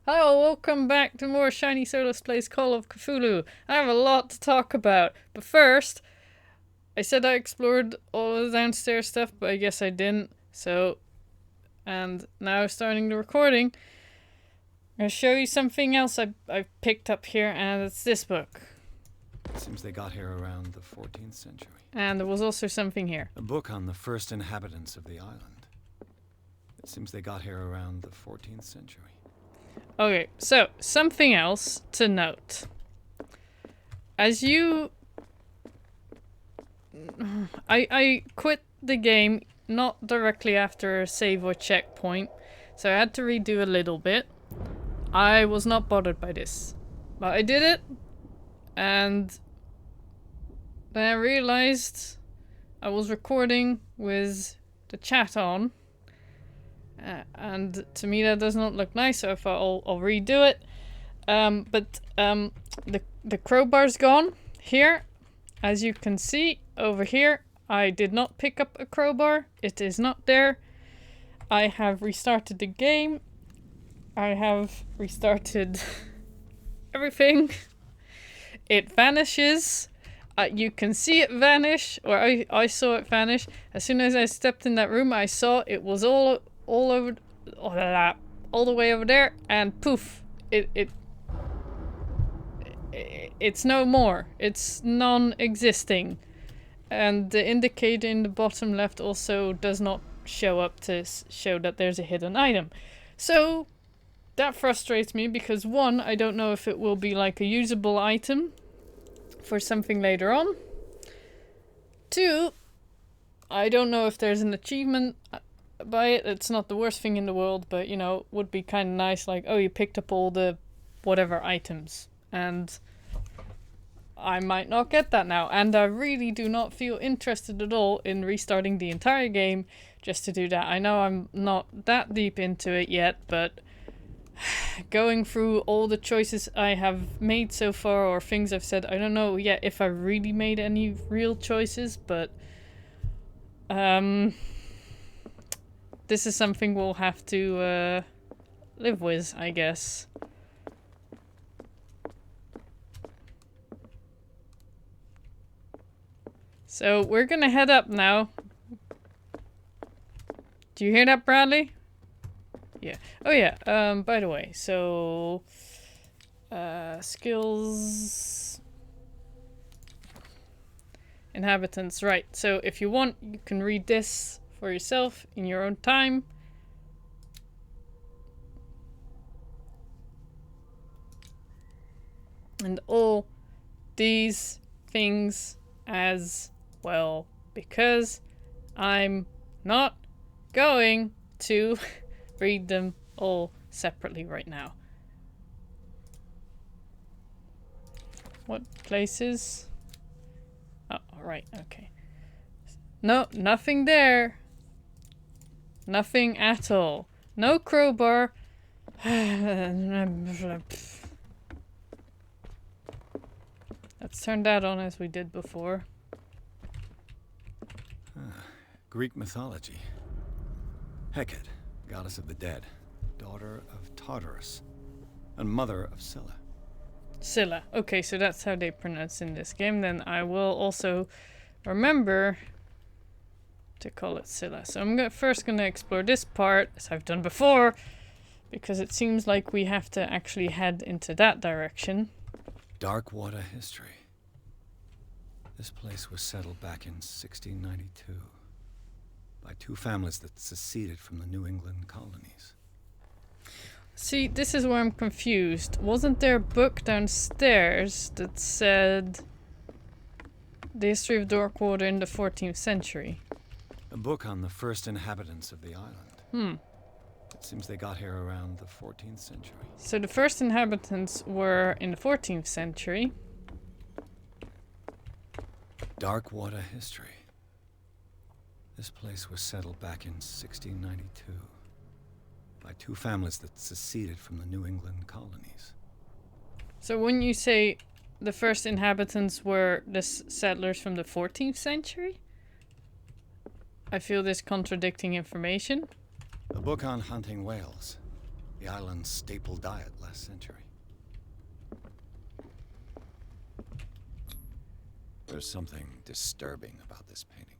Hello, welcome back to more Shiny Soulless Plays Call of Cthulhu. I have a lot to talk about, but first, I said I explored all the downstairs stuff, but I guess I didn't, and now starting the recording, I'm going to show you something else I picked up here, and it's this book. It seems they got here around the 14th century. And there was also something here. A book on the first inhabitants of the island. It seems they got here around the 14th century. Okay, so, something else to note. As you... I quit the game not directly after a save or checkpoint, so I had to redo a little bit. I was not bothered by this. But I did it, and then I realized I was recording with the chat on. And to me that does not look nice, so I thought I'll redo it. But the crowbar's gone here. As you can see over here, I did not pick up a crowbar. It is not there. I have restarted the game. I have restarted everything. It vanishes. You can see it vanish, or I saw it vanish. As soon as I stepped in that room, I saw it was all over, all the way over there, and poof, it's no more. It's non-existing, and the indicator in the bottom left also does not show up to show that there's a hidden item. So that frustrates me because one, I don't know if it will be like a usable item for something later on. Two, I don't know if there's an achievement by it. It's not the worst thing in the world, but you know, would be kind of nice, like, oh, you picked up all the whatever items, and I might not get that now, and I really do not feel interested at all in restarting the entire game just to do that. I know I'm not that deep into it yet, but going through all the choices I have made so far, or things I've said, I don't know yet if I really made any real choices, but this is something we'll have to live with, I guess. So we're gonna head up now. Do you hear that, Bradley? Yeah. Oh yeah, by the way, so skills, inhabitants, right. So if you want, you can read this for yourself in your own time. And all these things as well, because I'm not going to read them all separately right now. What places? Oh, right, okay. No, nothing there. Nothing at all. No crowbar. Let's turn that on as we did before. Greek mythology. Hecate, goddess of the dead, daughter of Tartarus, and mother of Scylla. Scylla. Okay, so that's how they pronounce in this game. Then I will also remember to call it Scylla. So I'm first gonna explore this part, as I've done before, because it seems like we have to actually head into that direction. Dark water history. This place was settled back in 1692 by two families that seceded from the New England colonies. See, this is where I'm confused. Wasn't there a book downstairs that said the history of Darkwater in the 14th century? A book on the first inhabitants of the island. It seems they got here around the 14th century. So the first inhabitants were in the 14th century. Dark water history. This place was settled back in 1692 by two families that seceded from the New England colonies. So when you say the first inhabitants were the settlers from the 14th century? I feel this contradicting information. A book on hunting whales. The island's staple diet last century. There's something disturbing about this painting.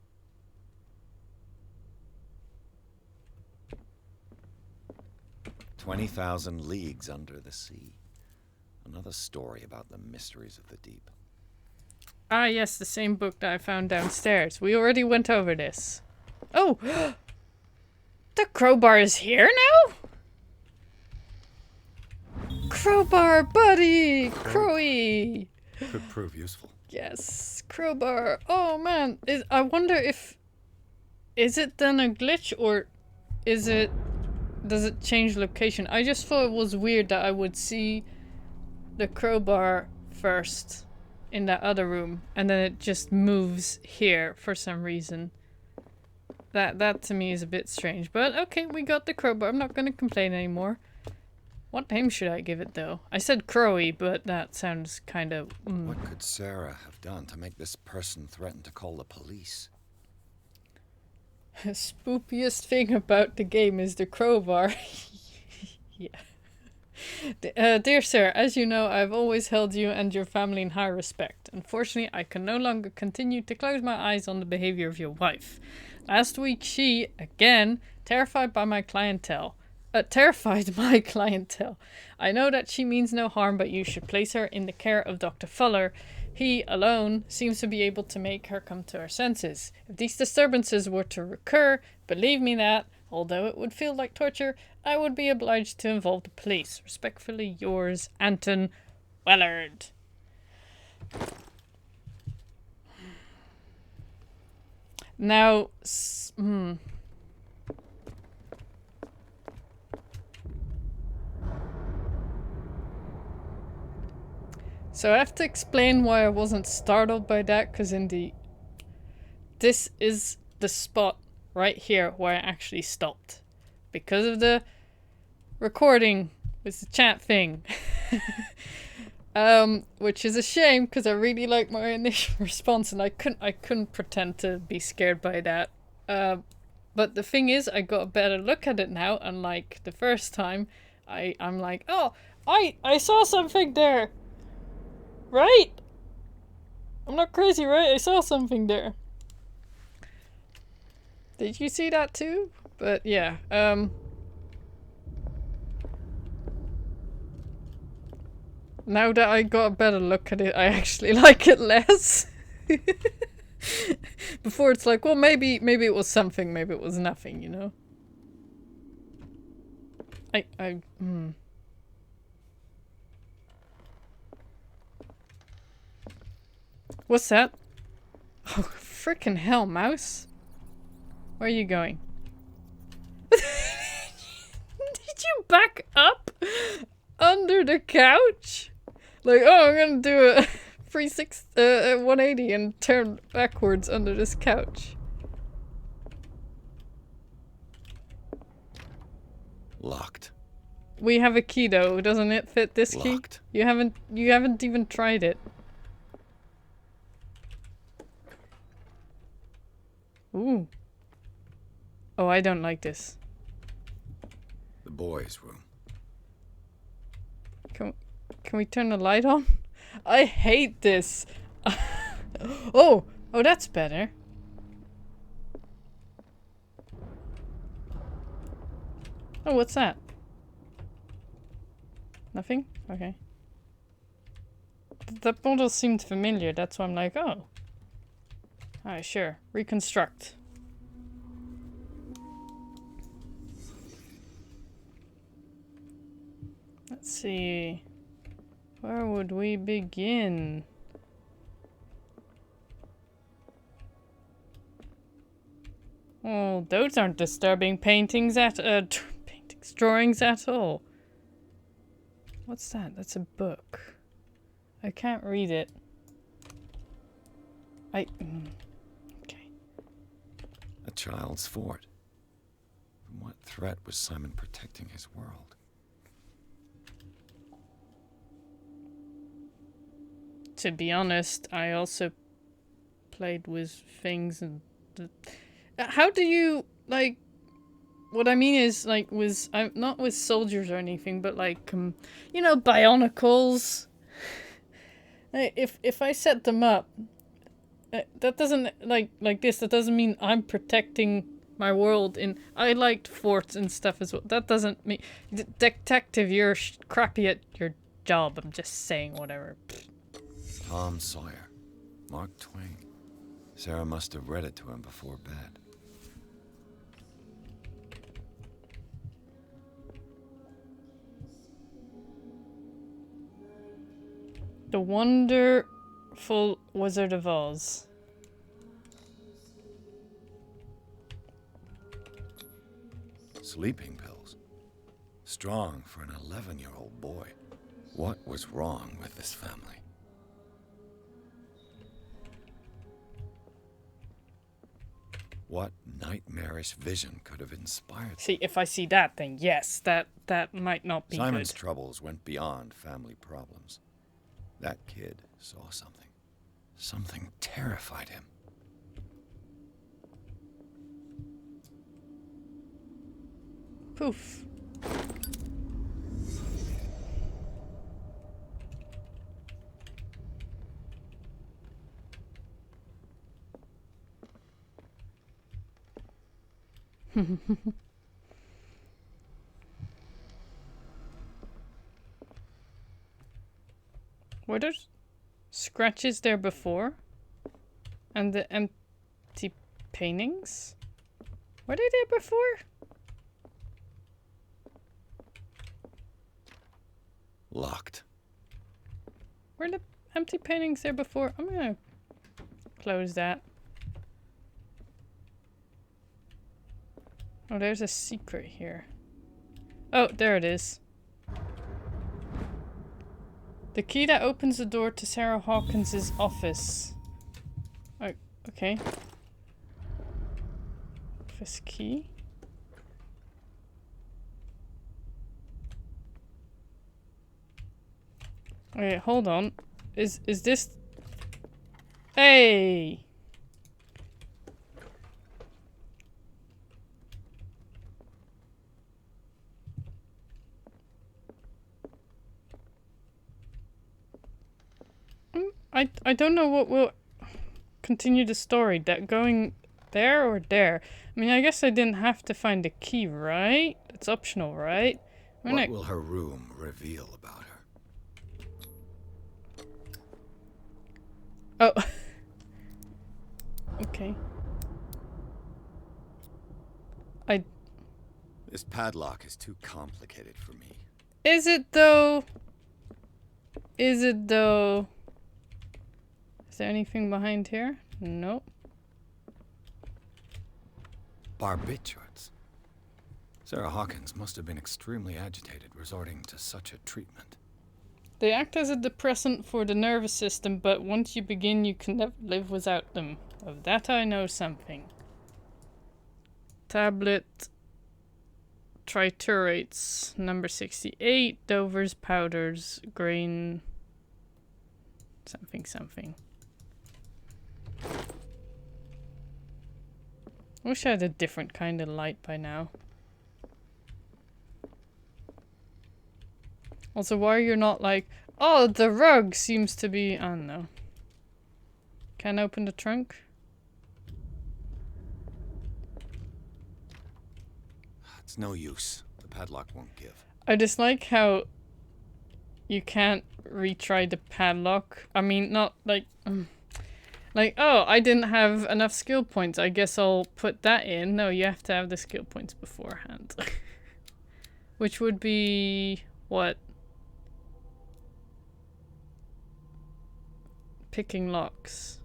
20,000 leagues under the sea. Another story about the mysteries of the deep. Ah, yes, the same book that I found downstairs. We already went over this. Oh! The crowbar is here now? Crowbar, buddy! Crowy! Could prove useful. Yes, crowbar. Oh, man. I wonder if... Is it then a glitch, or is it... Does it change location? I just thought it was weird that I would see the crowbar first in that other room, and then it just moves here for some reason. That to me is a bit strange, but okay, we got the crowbar. I'm not gonna complain anymore. What name should I give it though? I said Crowy, but that sounds kind of... What could Sarah have done to make this person threaten to call the police? The spookiest thing about the game is the crowbar. Yeah. Dear sir, as you know, I've always held you and your family in high respect. Unfortunately, I can no longer continue to close my eyes on the behavior of your wife. Last week she, again, terrified my clientele. I know that she means no harm, but you should place her in the care of Dr. Fuller. He alone seems to be able to make her come to her senses. If these disturbances were to recur, believe me that, although it would feel like torture, I would be obliged to involve the police. Respectfully yours, Anton Wellard. Now, So I have to explain why I wasn't startled by that, because this is the spot right here where I actually stopped. Because of the recording with the chat thing. Which is a shame, because I really liked my initial response and I couldn't pretend to be scared by that. But the thing is, I got a better look at it now, unlike the first time. I'm like, oh, I saw something there! Right? I'm not crazy, right? I saw something there. Did you see that too? But yeah, now that I got a better look at it, I actually like it less. Before it's like, well, maybe it was something, maybe it was nothing, you know? What's that? Oh, frickin' hell, mouse. Where are you going? Did you back up under the couch? Like, oh, I'm gonna do a 180 and turn backwards under this couch. Locked. We have a key though, doesn't it fit this Locked. key? You haven't even tried it. Ooh. Oh, I don't like this. The boys' room. Can we turn the light on? I hate this. Oh, that's better. Oh, what's that? Nothing? Okay. That model seemed familiar, that's why I'm like, oh. Alright, sure. Reconstruct. Let's see. Where would we begin? Oh, those aren't disturbing drawings at all. What's that? That's a book. I can't read it. Okay. A child's fort. From what threat was Simon protecting his world? To be honest, I also played with things and... How do you, like... what I mean is, like, I'm not with soldiers or anything, but like, you know, bionicles. If I set them up, that doesn't like this. That doesn't mean I'm protecting my world. I liked forts and stuff as well. That doesn't mean detective. You're crappy at your job. I'm just saying whatever. Tom Sawyer, Mark Twain. Sarah must have read it to him before bed. The Wonderful Wizard of Oz. Sleeping pills. Strong for an 11-year-old boy. What was wrong with this family? What nightmarish vision could have inspired? See, if I see that, then yes, that might not be Simon's good. troubles went beyond family problems. That kid saw something. Something terrified him. Poof. Were there scratches there before? And the empty paintings? Were they there before? Locked. Were the empty paintings there before? I'm gonna close that. Oh, there's a secret here. Oh, there it is. The key that opens the door to Sarah Hawkins' office. Oh, okay. Office key. Wait, hold on. Is this... Hey! I don't know what will continue the story. That going there or there? I mean, I guess I didn't have to find the key, right? It's optional, right? What will her room reveal about her? Oh. Okay. This padlock is too complicated for me. Is it though? Is it though? Is there anything behind here? Nope. Barbiturates. Sarah Hawkins must have been extremely agitated resorting to such a treatment. They act as a depressant for the nervous system, but once you begin, you can never live without them. Of that I know something. Tablet triturates, number 68, Dover's powders, grain, something. Wish I had a different kind of light by now. Also, why you're not like, oh, the rug seems to be, I don't know. Can I open the trunk? It's no use. The padlock won't give. I just like how you can't retry the padlock. I mean, not like... like, oh, I didn't have enough skill points. I guess I'll put that in. No, you have to have the skill points beforehand. Which would be... what? Picking locks.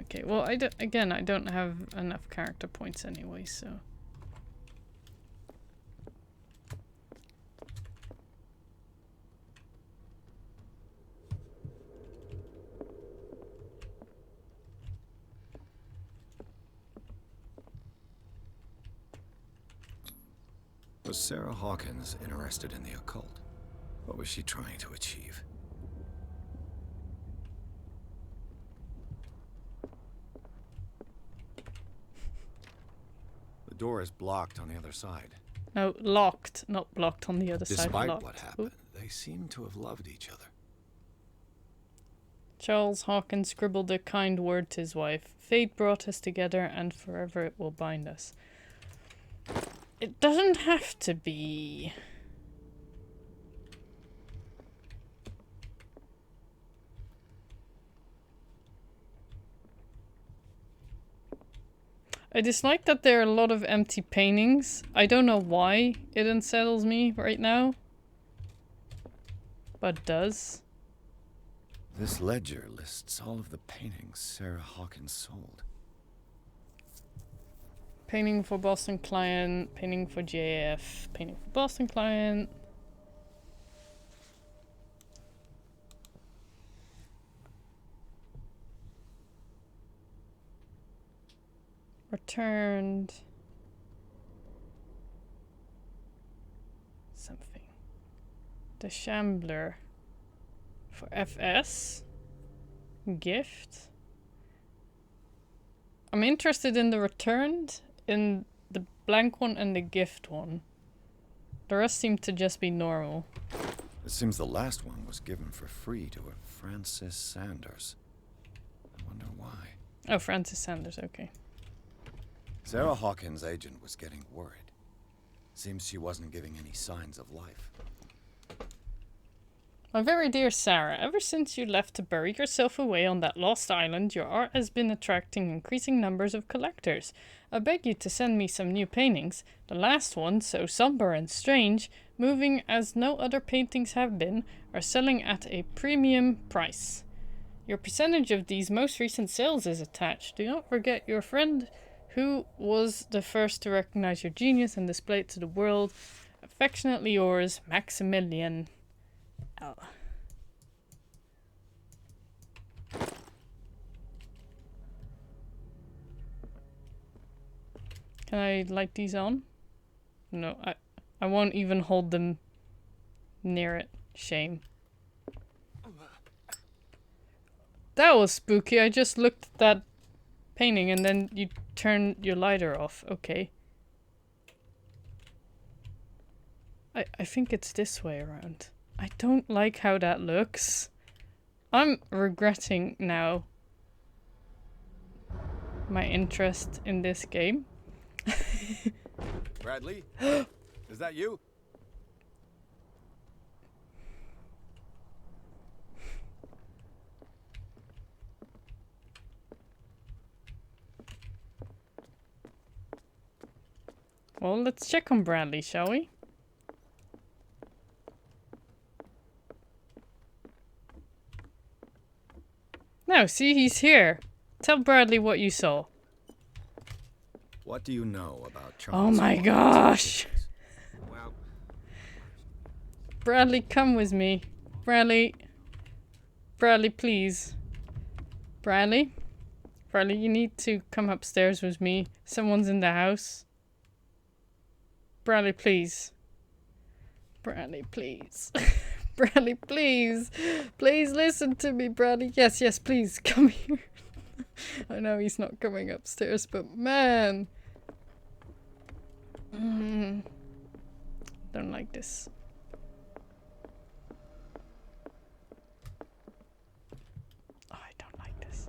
Okay, well, I don't have enough character points anyway, so... Was Sarah Hawkins interested in the occult? What was she trying to achieve? The door is blocked on the other side. No, locked, not blocked on the other side. Despite what happened, they seem to have loved each other. Charles Hawkins scribbled a kind word to his wife. Fate brought us together, and forever it will bind us. It doesn't have to be. I dislike that there are a lot of empty paintings. I don't know why it unsettles me right now. But it does. This ledger lists all of the paintings Sarah Hawkins sold. Painting for Boston client, painting for JF, painting for Boston client. Returned something. The Shambler for FS. Gift. I'm interested in the returned, in the blank one and the gift one. The rest seem to just be normal. It seems the last one was given for free to a Francis Sanders. I wonder why. Oh, Francis Sanders, okay. Sarah Hawkins' agent was getting worried. Seems she wasn't giving any signs of life. My very dear Sarah, ever since you left to bury yourself away on that lost island, your art has been attracting increasing numbers of collectors. I beg you to send me some new paintings. The last one, so somber and strange, moving as no other paintings have been, are selling at a premium price. Your percentage of these most recent sales is attached. Do not forget your friend who was the first to recognize your genius and display it to the world. Affectionately yours, Maximilian. Oh. Can I light these on? No, I won't even hold them near it. Shame. That was spooky. I just looked at that painting and then you turn your lighter off. Okay. I think it's this way around. I don't like how that looks. I'm regretting now my interest in this game. Bradley? Is that you? Well, let's check on Bradley, shall we? No, see, he's here. Tell Bradley what you saw. What do you know about Charles? Oh my Hawkins? gosh. Well, Bradley, come with me. Bradley. Bradley, please. Bradley? Bradley, you need to come upstairs with me. Someone's in the house. Bradley, please. Bradley, please. Bradley, please. Please listen to me, Bradley. Yes, yes, please. Come here. I know he's not coming upstairs, but man. Don't like this. Oh, I don't like this.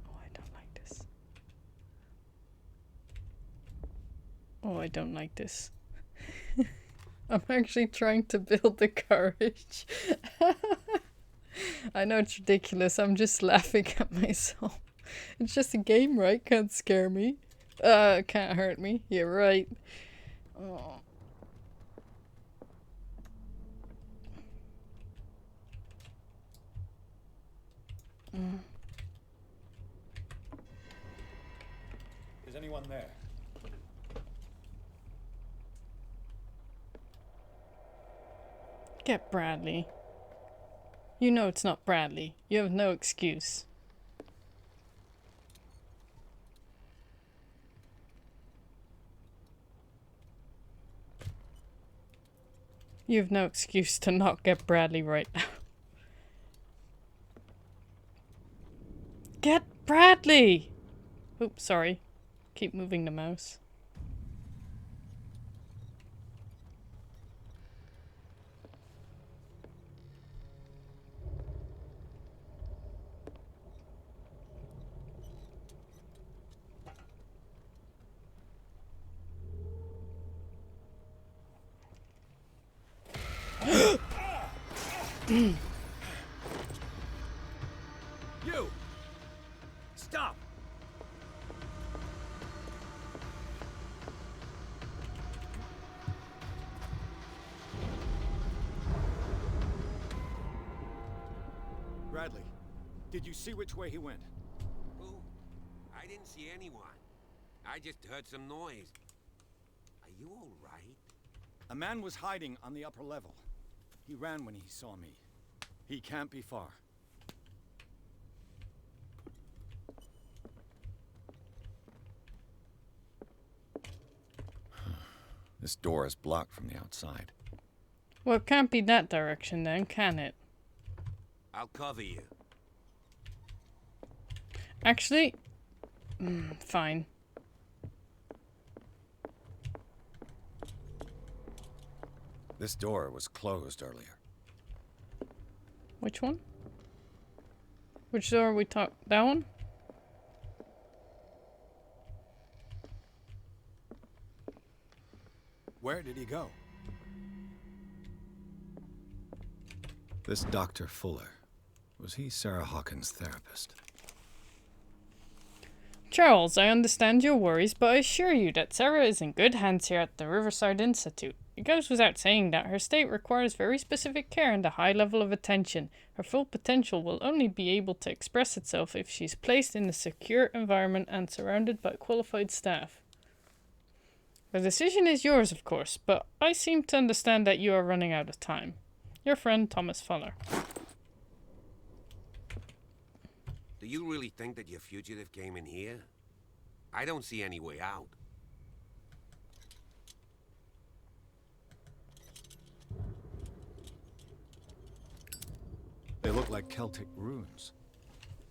Oh, I don't like this. Oh, I don't like this. I'm actually trying to build the courage. I know it's ridiculous. I'm just laughing at myself. It's just a game, right? Can't scare me. Can't hurt me. You're right. Oh. is anyone there? Get Bradley. You know it's not Bradley. You have no excuse. You have no excuse to not get Bradley right now. Get Bradley! Oops, sorry. Keep moving the mouse. You! Stop! Bradley, did you see which way he went? Who? I didn't see anyone. I just heard some noise. Are you all right? A man was hiding on the upper level. He ran when he saw me. He can't be far. This door is blocked from the outside. Well, it can't be that direction then, can it? I'll cover you. Actually, fine. This door was closed earlier. Which one? Which door are we talking? That one? Where did he go? This Dr. Fuller, was he Sarah Hawkins' therapist? Charles, I understand your worries, but I assure you that Sarah is in good hands here at the Riverside Institute. It goes without saying that her state requires very specific care and a high level of attention. Her full potential will only be able to express itself if she is placed in a secure environment and surrounded by qualified staff. The decision is yours, of course, but I seem to understand that you are running out of time. Your friend, Thomas Fuller. Do you really think that your fugitive came in here? I don't see any way out. They look like Celtic runes.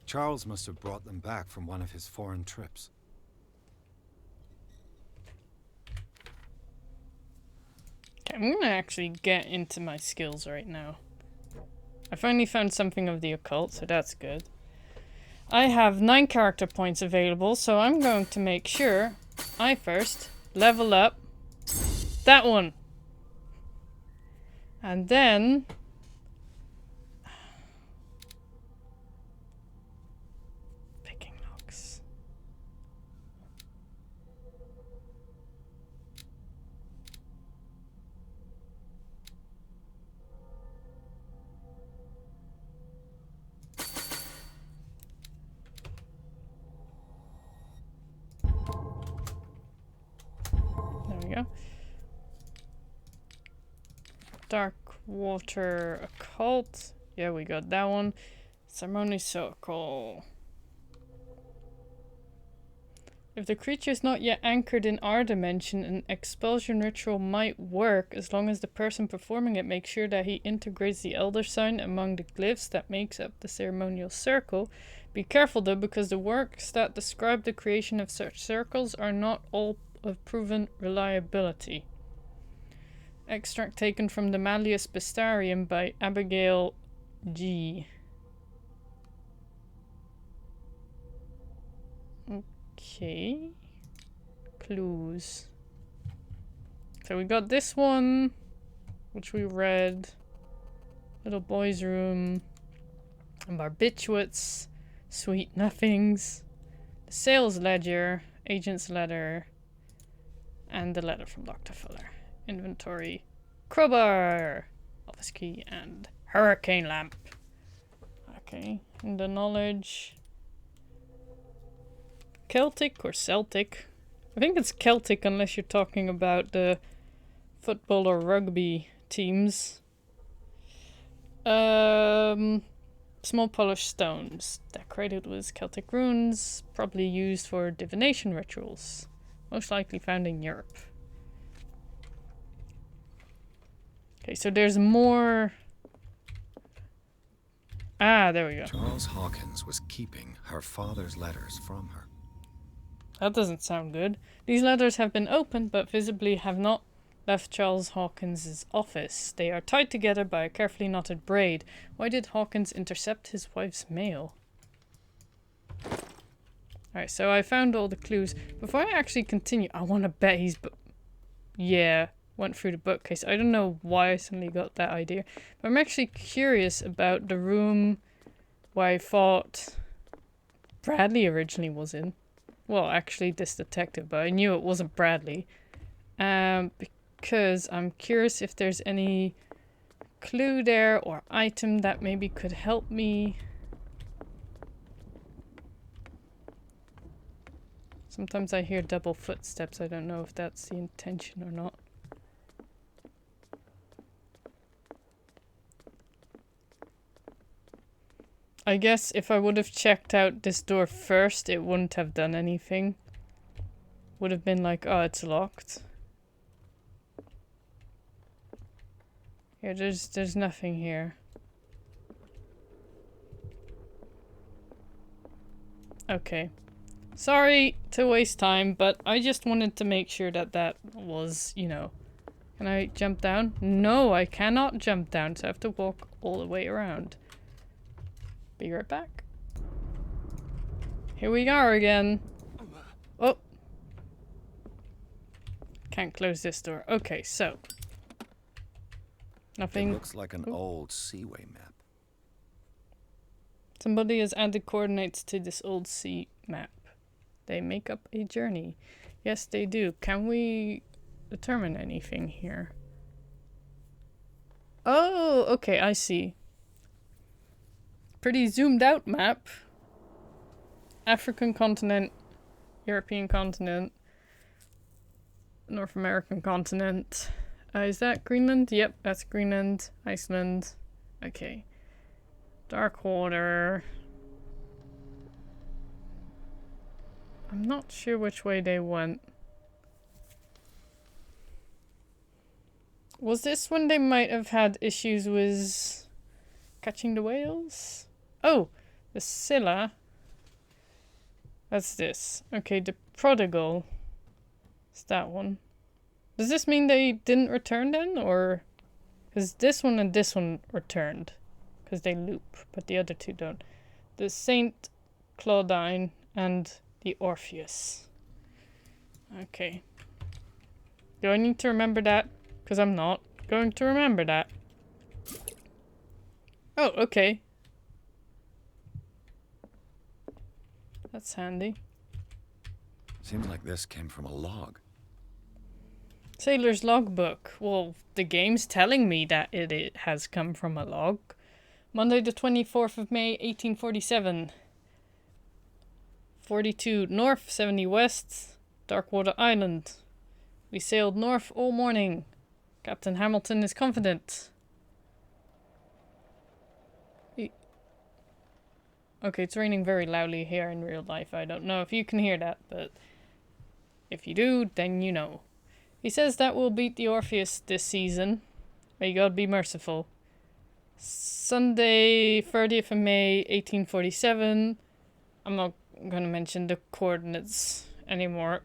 Charles must have brought them back from one of his foreign trips. Okay, I'm gonna actually get into my skills right now. I finally found something of the occult, so that's good. I have 9 character points available, so I'm going to make sure I first level up that one. And then picking locks. There we go. Dark Water Occult. Yeah, we got that one. Ceremony Circle. If the creature is not yet anchored in our dimension, an expulsion ritual might work as long as the person performing it makes sure that he integrates the Elder Sign among the glyphs that makes up the ceremonial circle. Be careful though, because the works that describe the creation of such circles are not all of proven reliability. Extract taken from the Malleus Bestarium by Abigail G. Okay. Clues. So we got this one, which we read. Little boy's room. Barbiturates. Sweet nothings. The sales ledger. Agent's letter. And the letter from Dr. Fuller. Inventory. Crowbar. Office key and hurricane lamp. Okay. And the knowledge. Celtic or Celtic? I think it's Celtic unless you're talking about the football or rugby teams. Small polished stones. Decorated with Celtic runes. Probably used for divination rituals. Most likely found in Europe. Okay, so there's more. Ah, there we go. Charles Hawkins was keeping her father's letters from her. That doesn't sound good. These letters have been opened, but visibly have not left Charles Hawkins's office. They are tied together by a carefully knotted braid. Why did Hawkins intercept his wife's mail? Alright, so I found all the clues. Before I actually continue, I want to bet he's... Yeah, went through the bookcase. I don't know why I suddenly got that idea. But I'm actually curious about the room where I thought Bradley originally was in. Well, actually this detective, but I knew it wasn't Bradley. Because I'm curious if there's any clue there or item that maybe could help me. Sometimes I hear double footsteps. I don't know if that's the intention or not. I guess if I would have checked out this door first, it wouldn't have done anything. Would have been like, oh, it's locked. Yeah, there's nothing here. Okay. Sorry to waste time, but I just wanted to make sure that that was, you know... Can I jump down? No, I cannot jump down, so I have to walk all the way around. Be right back. Here we are again. Oh. Can't close this door. Okay, so. Nothing. It looks like an old seaway map. Somebody has added coordinates to this old sea map. They make up a journey. Yes, they do. Can we determine anything here? Oh, okay, I see. Pretty zoomed out map. African continent, European continent, North American continent. Is that Greenland? Yep, that's Greenland, Iceland. Okay. Dark water. I'm not sure which way they went. Was this when they might have had issues with catching the whales? Oh, the Scylla. That's this. Okay, the Prodigal. It's that one. Does this mean they didn't return then? Or... Because this one and this one returned. Because they loop, but the other two don't. The Saint Claudine and the Orpheus. Okay. Do I need to remember that? Because I'm not going to remember that. Oh, okay. That's handy. Seems like this came from a log. Sailor's logbook. Well, the game's telling me that it has come from a log. Monday the 24th of May, 1847. 42 north, 70 west, Darkwater Island. We sailed north all morning. Captain Hamilton is confident. Okay, it's raining very loudly here in real life. I don't know if you can hear that, but if you do, then you know. He says that we'll beat the Orpheus this season. May God be merciful. Sunday, 30th of May, 1847. I'm not going to mention the coordinates anymore.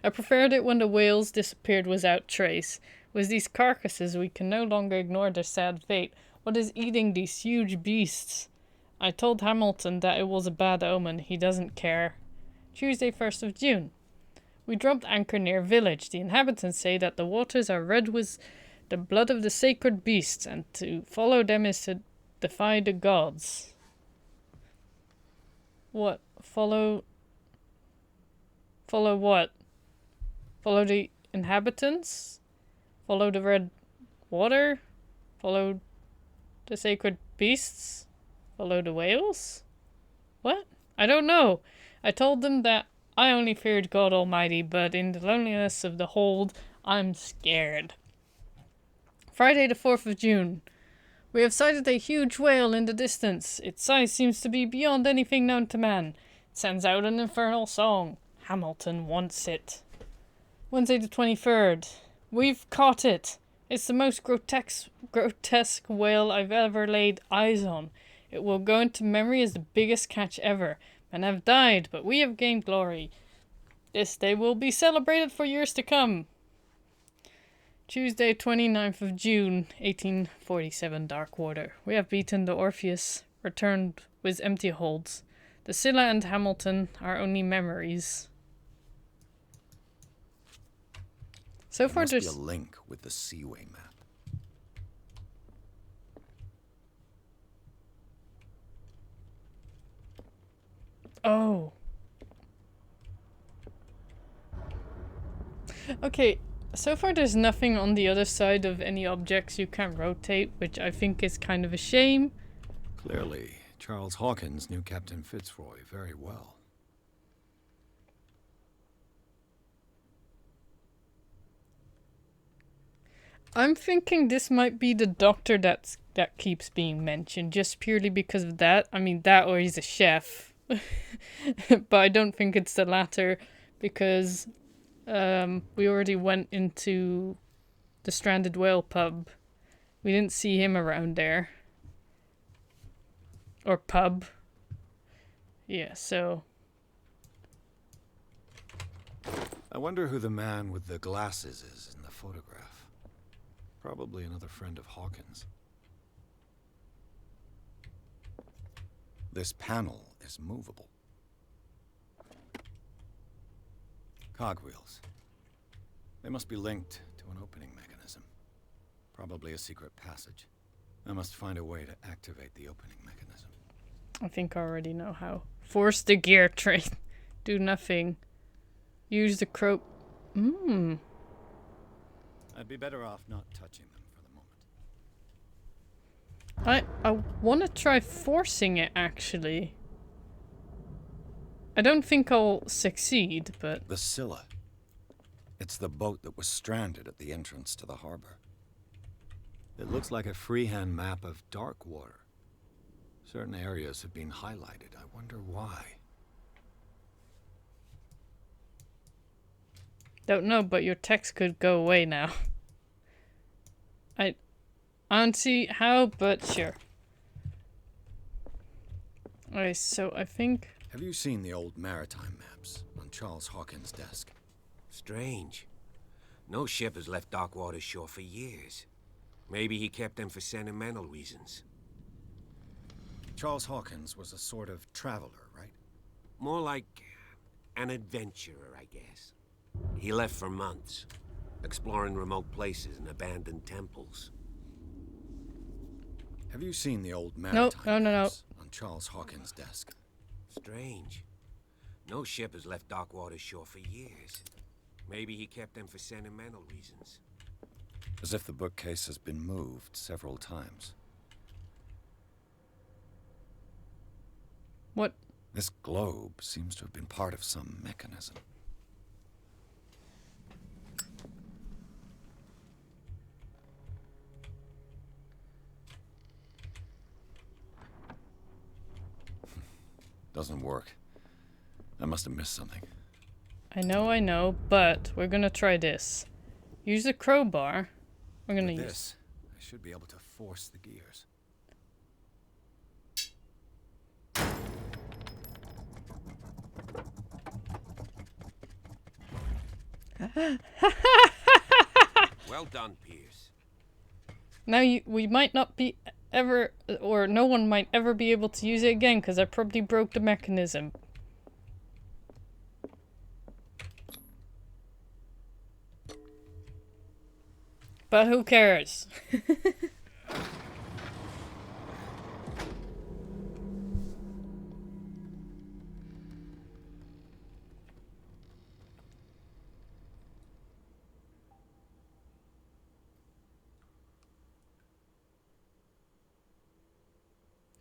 I preferred it when the whales disappeared without trace. With these carcasses, we can no longer ignore their sad fate. What is eating these huge beasts? I told Hamilton that it was a bad omen. He doesn't care. Tuesday, 1st of June. We dropped anchor near village. The inhabitants say that the waters are red with the blood of the sacred beasts, and to follow them is to defy the gods. What? Follow what? Follow the inhabitants? Follow the red water? Follow the sacred beasts? Follow the whales? What? I don't know. I told them that I only feared God Almighty, but in the loneliness of the hold, I'm scared. Friday the 4th of June. We have sighted a huge whale in the distance. Its size seems to be beyond anything known to man. It sends out an infernal song. Hamilton wants it. Wednesday the 23rd. We've caught it. It's the most grotesque whale I've ever laid eyes on. It will go into memory as the biggest catch ever. and have died, but we have gained glory. This day will be celebrated for years to come. Tuesday, 29th of June, 1847, Darkwater. We have beaten the Orpheus, returned with empty holds. The Scylla and Hamilton are only memories. So far there must there's be a link with the Seaway map. Oh. Okay, so far there's nothing on the other side of any objects you can rotate, which I think is kind of a shame. Clearly, Charles Hawkins knew Captain Fitzroy very well. I'm thinking this might be the doctor that keeps being mentioned, just purely because of that. I mean, that or he's a chef. But I don't think it's the latter, because we already went into the Stranded Whale pub. We didn't see him around there. Or pub. Yeah, so... I wonder who the man with the glasses is in the photograph. Probably another friend of Hawkins. This panel is movable. Cogwheels. They must be linked to an opening mechanism. Probably a secret passage. I must find a way to activate the opening mechanism. I think I already know how. Force the gear train. Do nothing. Use the crow... I'd be better off not touching them for the moment. I want to try forcing it, actually. I don't think I'll succeed, but... The Scylla. It's the boat that was stranded at the entrance to the harbor. It looks like a freehand map of Darkwater. Certain areas have been highlighted. I wonder why. Don't know, but your text could go away now. I don't see how, but sure. Okay, so I think... Have you seen the old maritime maps on Charles Hawkins' desk? Strange. No ship has left Darkwater shore for years. Maybe he kept them for sentimental reasons. Charles Hawkins was a sort of traveler, right? More like an adventurer, I guess. He left for months, exploring remote places and abandoned temples. Have you seen the old maritime No. maps on Charles Hawkins' desk? Strange. No ship has left Darkwater shore for years. Maybe he kept them for sentimental reasons. As if the bookcase has been moved several times. What? This globe seems to have been part of some mechanism. Doesn't work. I must have missed something. I know, but we're gonna try this. Use the crowbar. We're gonna With use... this, I should be able to force the gears. Well done, Pierce. Now we might not be ever, or no one might ever be able to use it again, because I probably broke the mechanism. But who cares?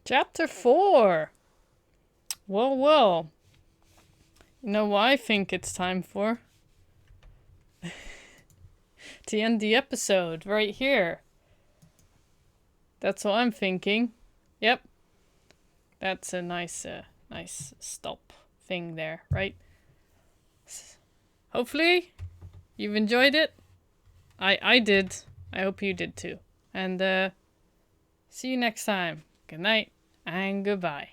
Chapter 4. Well. You know what I think it's time for? To end the episode right here. That's what I'm thinking. Yep. That's a nice stop thing there, right? Hopefully you've enjoyed it. I did. I hope you did too. And see you next time. Good night and goodbye.